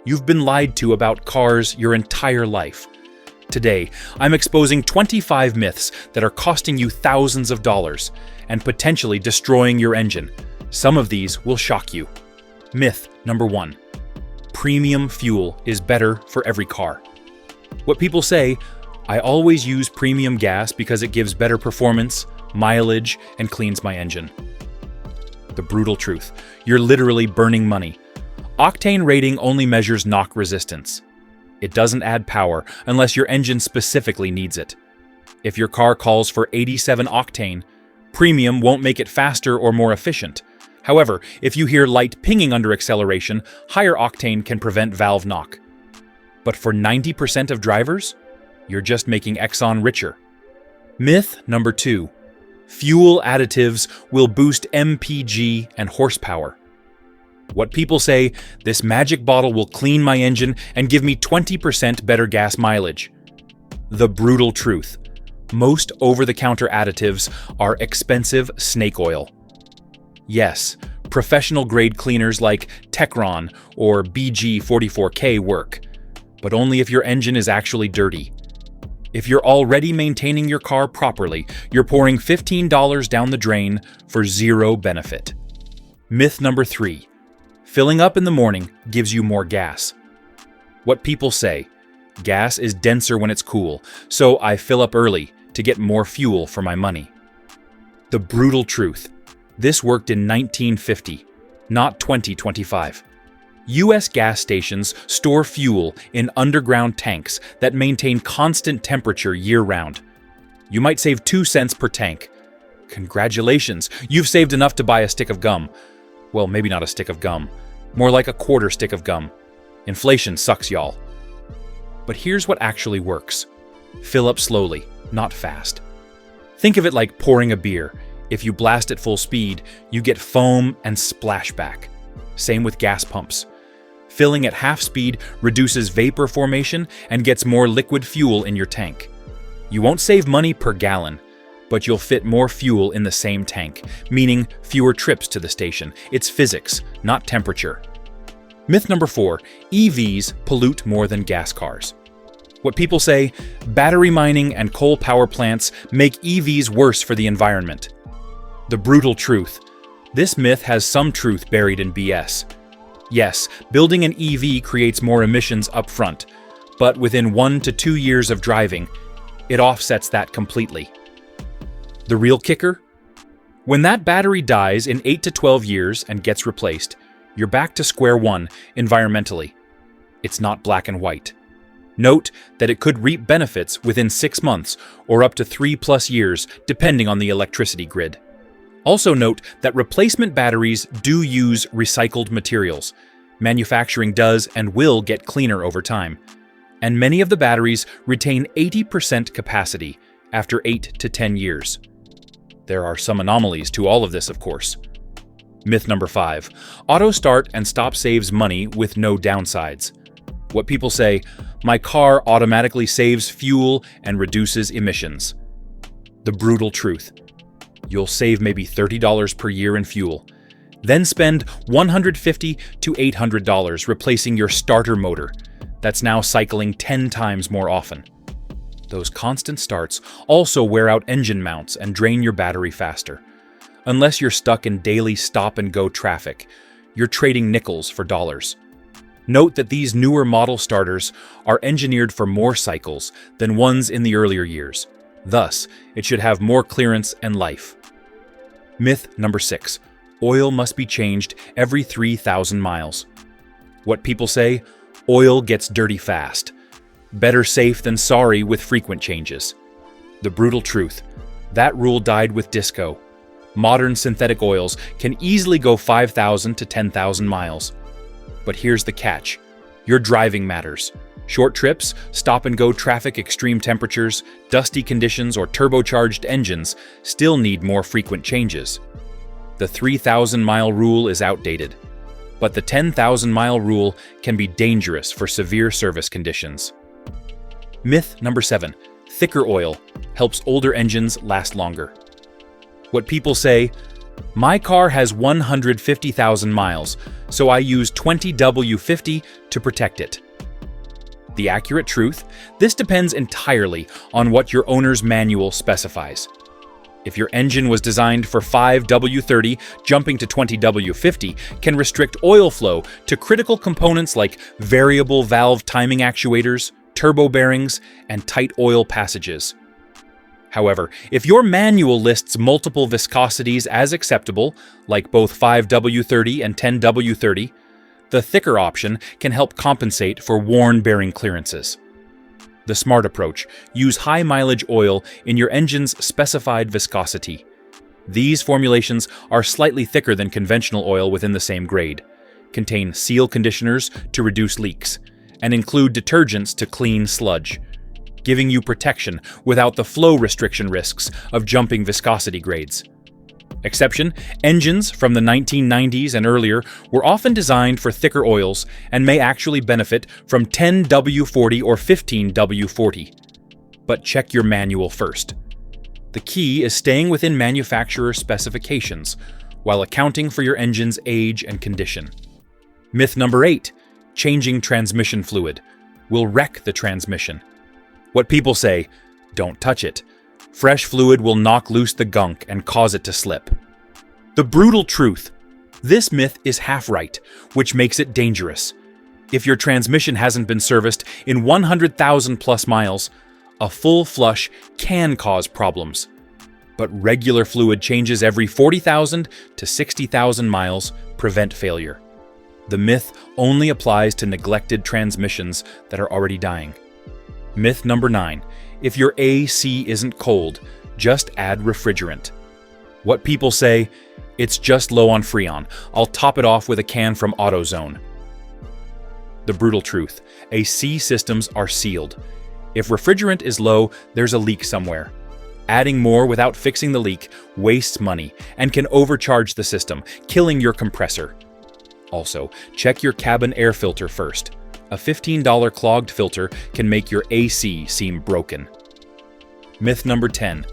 You've been lied to about cars your entire life. Today, I'm exposing 25 myths that are costing you thousands of dollars and potentially destroying your engine. Some of these will shock you. Myth number 1. Premium fuel is better for every car. What people say, I always use premium gas because it gives better performance, mileage, and cleans my engine. The brutal truth, you're literally burning money. Octane rating only measures knock resistance. It doesn't add power unless your engine specifically needs it. If your car calls for 87 octane, premium won't make it faster or more efficient. However, if you hear light pinging under acceleration, higher octane can prevent valve knock. But for 90% of drivers, you're just making Exxon richer. Myth number 2. Fuel additives will boost MPG and horsepower. What people say, this magic bottle will clean my engine and give me 20% better gas mileage. The brutal truth. Most over-the-counter additives are expensive snake oil. Yes, professional-grade cleaners like Techron or BG44K work, but only if your engine is actually dirty. If you're already maintaining your car properly, you're pouring $15 down the drain for zero benefit. Myth number 3. Filling up in the morning gives you more gas. What people say, gas is denser when it's cool, so I fill up early to get more fuel for my money. The brutal truth. This worked in 1950, not 2025. U.S. gas stations store fuel in underground tanks that maintain constant temperature year-round. You might save 2 cents per tank. Congratulations, you've saved enough to buy a stick of gum. Well, maybe not a stick of gum. More like a quarter stick of gum. Inflation sucks, y'all. But here's what actually works. Fill up slowly, not fast. Think of it like pouring a beer. If you blast at full speed, you get foam and splashback. Same with gas pumps. Filling at half speed reduces vapor formation and gets more liquid fuel in your tank. You won't save money per gallon, but you'll fit more fuel in the same tank, meaning fewer trips to the station. It's physics, not temperature. Myth number 4, EVs pollute more than gas cars. What people say, battery mining and coal power plants make EVs worse for the environment. The brutal truth. This myth has some truth buried in BS. Yes, building an EV creates more emissions up front, but within 1 to 2 years of driving, it offsets that completely. The real kicker? When that battery dies in 8 to 12 years and gets replaced, you're back to square one environmentally. It's not black and white. Note that it could reap benefits within 6 months or up to 3+ years, depending on the electricity grid. Also note that replacement batteries do use recycled materials. Manufacturing does and will get cleaner over time. And many of the batteries retain 80% capacity after 8 to 10 years. There are some anomalies to all of this, of course. Myth number 5. Auto start and stop saves money with no downsides. What people say, my car automatically saves fuel and reduces emissions. The brutal truth. You'll save maybe $30 per year in fuel, then spend $150 to $800 replacing your starter motor that's now cycling 10 times more often. Those constant starts also wear out engine mounts and drain your battery faster. Unless you're stuck in daily stop-and-go traffic, you're trading nickels for dollars. Note that these newer model starters are engineered for more cycles than ones in the earlier years. Thus, it should have more clearance and life. Myth number 6. Oil must be changed every 3,000 miles. What people say, oil gets dirty fast. Better safe than sorry with frequent changes. The brutal truth. That rule died with disco. Modern synthetic oils can easily go 5,000 to 10,000 miles. But here's the catch. Your driving matters. Short trips, stop-and-go traffic, extreme temperatures, dusty conditions, or turbocharged engines still need more frequent changes. The 3,000-mile rule is outdated, but the 10,000-mile rule can be dangerous for severe service conditions. Myth number 7. Thicker oil helps older engines last longer. What people say, My car has 150,000 miles, so I use 20W50 to protect it. The accurate truth? This depends entirely on what your owner's manual specifies. If your engine was designed for 5W30, jumping to 20W50 can restrict oil flow to critical components like variable valve timing actuators, turbo bearings, and tight oil passages. However, if your manual lists multiple viscosities as acceptable, like both 5W30 and 10W30, the thicker option can help compensate for worn bearing clearances. The smart approach: use high-mileage oil in your engine's specified viscosity. These formulations are slightly thicker than conventional oil within the same grade, contain seal conditioners to reduce leaks, and include detergents to clean sludge, giving you protection without the flow restriction risks of jumping viscosity grades. Exception: engines from the 1990s and earlier were often designed for thicker oils and may actually benefit from 10W40 or 15W40. But check your manual first. The key is staying within manufacturer specifications while accounting for your engine's age and condition. Myth number 8: changing transmission fluid will wreck the transmission. What people say: don't touch it. Fresh fluid will knock loose the gunk and cause it to slip. The brutal truth: this myth is half right, which makes it dangerous. If your transmission hasn't been serviced in 100,000 plus miles, a full flush can cause problems. But regular fluid changes every 40,000 to 60,000 miles prevent failure. The myth only applies to neglected transmissions that are already dying. Myth number 9: if your AC isn't cold, just add refrigerant. What people say: it's just low on Freon, I'll top it off with a can from AutoZone. The brutal truth: AC systems are sealed. If refrigerant is low, there's a leak somewhere. Adding more without fixing the leak wastes money and can overcharge the system, killing your compressor. Also, check your cabin air filter first. A $15 clogged filter can make your AC seem broken. Myth number 10: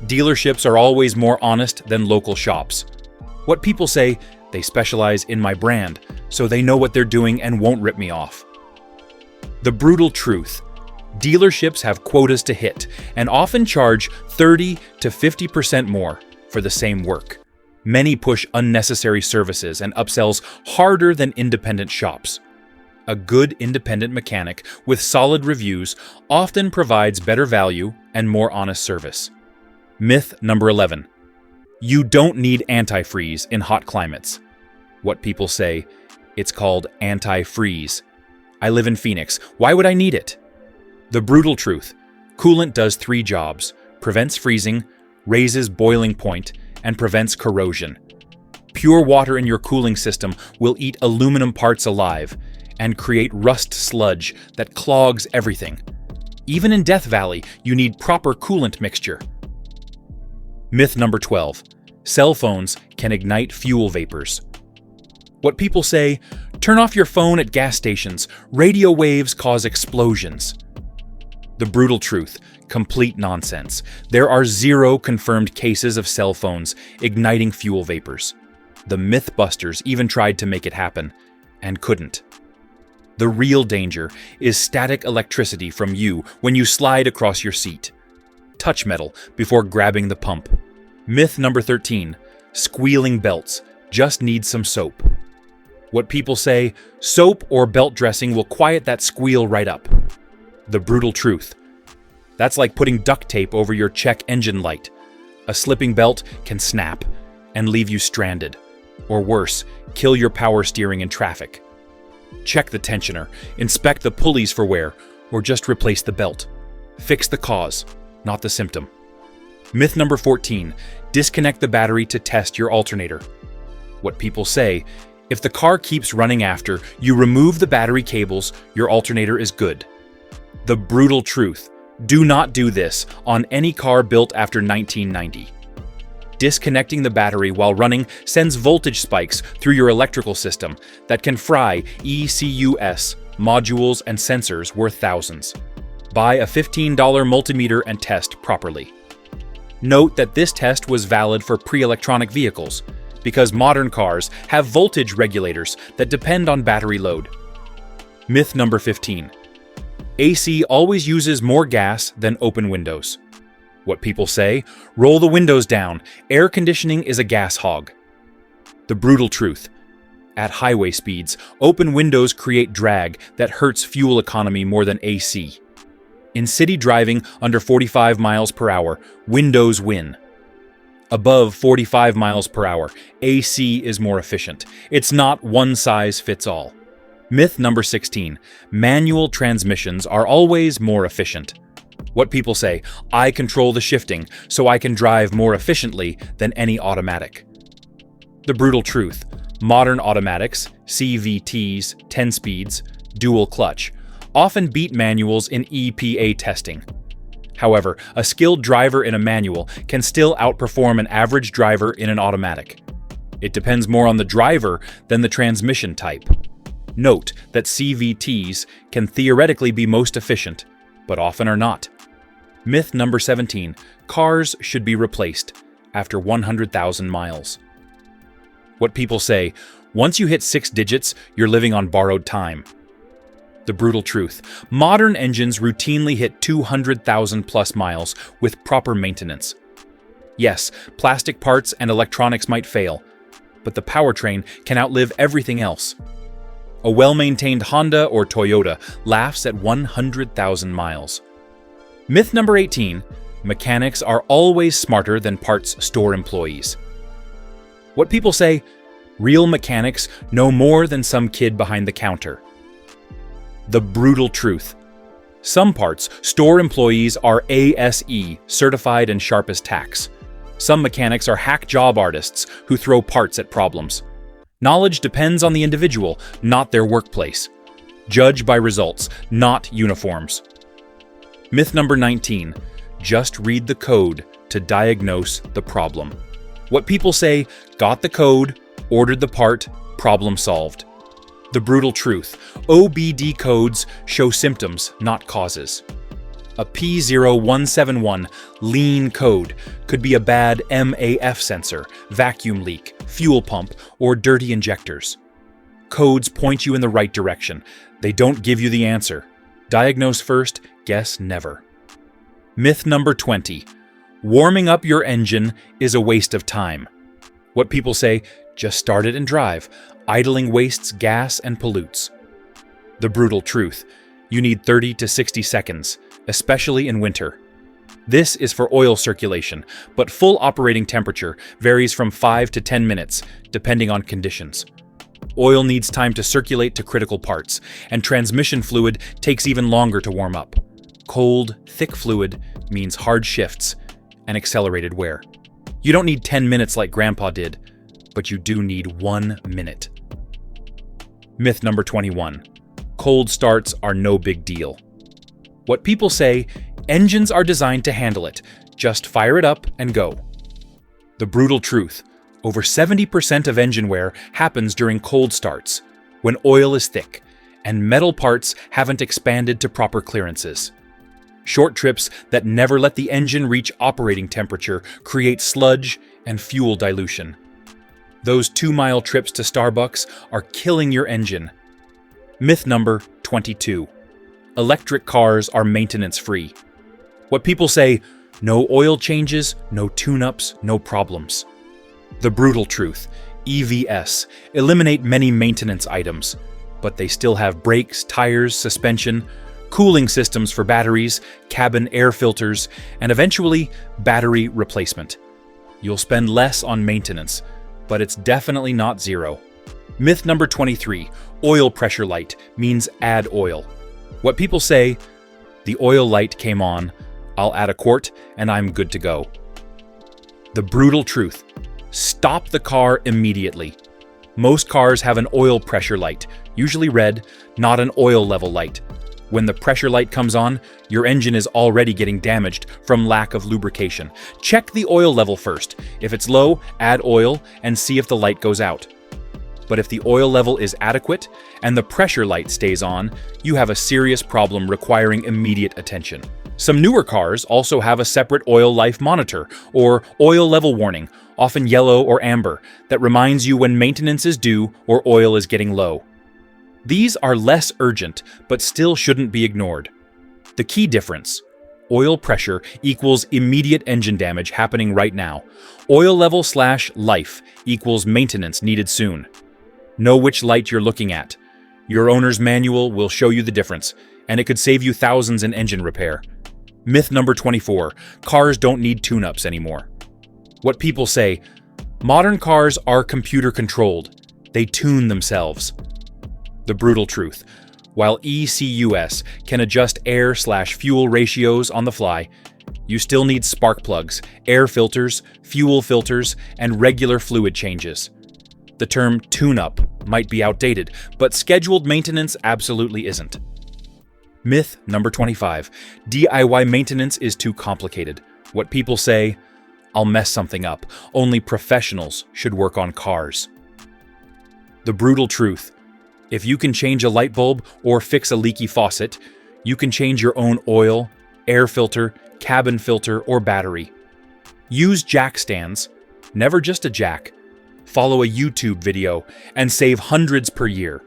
dealerships are always more honest than local shops. What people say: they specialize in my brand, so they know what they're doing and won't rip me off. The brutal truth: dealerships have quotas to hit and often charge 30 to 50% more for the same work. Many push unnecessary services and upsells harder than independent shops. A good independent mechanic with solid reviews often provides better value and more honest service. Myth number 11: you don't need antifreeze in hot climates. What people say: it's called anti-freeze. I live in Phoenix, why would I need it? The brutal truth: coolant does 3 jobs: prevents freezing, raises boiling point, and prevents corrosion. Pure water in your cooling system will eat aluminum parts alive and create rust sludge that clogs everything. Even in Death Valley, you need proper coolant mixture. Myth number 12: cell phones can ignite fuel vapors. What people say: turn off your phone at gas stations, radio waves cause explosions. The brutal truth: complete nonsense. There are 0 confirmed cases of cell phones igniting fuel vapors. The Mythbusters even tried to make it happen, and couldn't. The real danger is static electricity from you when you slide across your seat. Touch metal before grabbing the pump. Myth number 13: squealing belts just need some soap. What people say: soap or belt dressing will quiet that squeal right up. The brutal truth: that's like putting duct tape over your check engine light. A slipping belt can snap and leave you stranded, or worse, kill your power steering in traffic. Check the tensioner, inspect the pulleys for wear, or just replace the belt. Fix the cause, not the symptom. Myth number 14: disconnect the battery to test your alternator. What people say: if the car keeps running after you remove the battery cables, your alternator is good. The brutal truth: do not do this on any car built after 1990. Disconnecting the battery while running sends voltage spikes through your electrical system that can fry ECUs, modules, and sensors worth thousands. Buy a $15 multimeter and test properly. Note that this test was valid for pre-electronic vehicles, because modern cars have voltage regulators that depend on battery load. Myth number 15. AC always uses more gas than open windows. What people say, roll the windows down, air conditioning is a gas hog. The brutal truth. At highway speeds, open windows create drag that hurts fuel economy more than AC. In city driving under 45 miles per hour, windows win. Above 45 miles per hour, AC is more efficient. It's not one size fits all. Myth number 16. Manual transmissions are always more efficient. What people say, I control the shifting, so I can drive more efficiently than any automatic. The brutal truth. Modern automatics, CVTs, 10 speeds, dual clutch, often beat manuals in EPA testing. However, a skilled driver in a manual can still outperform an average driver in an automatic. It depends more on the driver than the transmission type. Note that CVTs can theoretically be most efficient, but often are not. Myth number 17. Cars should be replaced after 100,000 miles. What people say, once you hit 6 digits, you're living on borrowed time. The brutal truth. Modern engines routinely hit 200,000 plus miles with proper maintenance. Yes, plastic parts and electronics might fail, but the powertrain can outlive everything else. A well-maintained Honda or Toyota laughs at 100,000 miles. Myth number 18. Mechanics are always smarter than parts store employees. What people say, real mechanics know more than some kid behind the counter. The brutal truth. Some parts store employees are ASE, certified and sharp as tacks. Some mechanics are hack job artists who throw parts at problems. Knowledge depends on the individual, not their workplace. Judge by results, not uniforms. Myth number 19. Just read the code to diagnose the problem. What people say, got the code, ordered the part, problem solved. The brutal truth. OBD codes show symptoms, not causes. A P0171 lean code could be a bad MAF sensor, vacuum leak, fuel pump, or dirty injectors. Codes point you in the right direction. They don't give you the answer. Diagnose first, guess never. Myth number 20. Warming up your engine is a waste of time. What people say, just start it and drive. Idling wastes gas and pollutes. The brutal truth. You need 30 to 60 seconds, especially in winter. This is for oil circulation, but full operating temperature varies from 5 to 10 minutes, depending on conditions. Oil needs time to circulate to critical parts, and transmission fluid takes even longer to warm up. Cold, thick fluid means hard shifts and accelerated wear. You don't need 10 minutes like Grandpa did, but you do need 1 minute. Myth number 21. Cold starts are no big deal. What people say, engines are designed to handle it. Just fire it up and go. The brutal truth. Over 70% of engine wear happens during cold starts, when oil is thick, and metal parts haven't expanded to proper clearances. Short trips that never let the engine reach operating temperature create sludge and fuel dilution. Those 2-mile trips to Starbucks are killing your engine. Myth number 22. Electric cars are maintenance-free. What people say, no oil changes, no tune-ups, no problems. The brutal truth. EVs eliminate many maintenance items, but they still have brakes, tires, suspension, cooling systems for batteries, cabin air filters, and eventually battery replacement. You'll spend less on maintenance, but it's definitely not zero. Myth number 23. Oil pressure light means add oil. What people say, the oil light came on, I'll add a quart, and I'm good to go. The brutal truth. Stop the car immediately. Most cars have an oil pressure light, usually red, not an oil level light. When the pressure light comes on, your engine is already getting damaged from lack of lubrication. Check the oil level first. If it's low, add oil and see if the light goes out. But if the oil level is adequate and the pressure light stays on, you have a serious problem requiring immediate attention. Some newer cars also have a separate oil life monitor or oil level warning, often yellow or amber, that reminds you when maintenance is due or oil is getting low. These are less urgent, but still shouldn't be ignored. The key difference: oil pressure equals immediate engine damage happening right now. Oil level/life equals maintenance needed soon. Know which light you're looking at. Your owner's manual will show you the difference, and it could save you thousands in engine repair. Myth number 24, cars don't need tune-ups anymore. What people say: modern cars are computer controlled. They tune themselves. The brutal truth: while ECUs can adjust air/fuel ratios on the fly, you still need spark plugs, air filters, fuel filters, and regular fluid changes. The term tune-up might be outdated, but scheduled maintenance absolutely isn't. Myth number 25, DIY maintenance is too complicated. What people say: I'll mess something up. Only professionals should work on cars. The brutal truth: if you can change a light bulb or fix a leaky faucet, you can change your own oil, air filter, cabin filter, or battery. Use jack stands, never just a jack. Follow a YouTube video and save hundreds per year.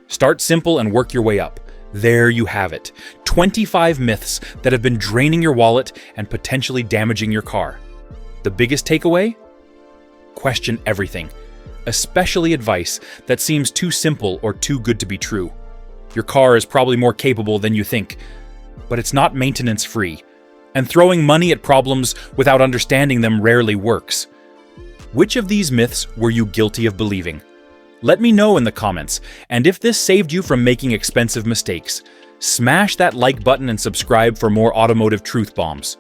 Start simple and work your way up. There you have it. 25 myths that have been draining your wallet and potentially damaging your car. The biggest takeaway? Question everything, especially advice that seems too simple or too good to be true. Your car is probably more capable than you think, but it's not maintenance free, and throwing money at problems without understanding them rarely works. Which of these myths were you guilty of believing? Let me know in the comments, and if this saved you from making expensive mistakes, smash that like button and subscribe for more automotive truth bombs.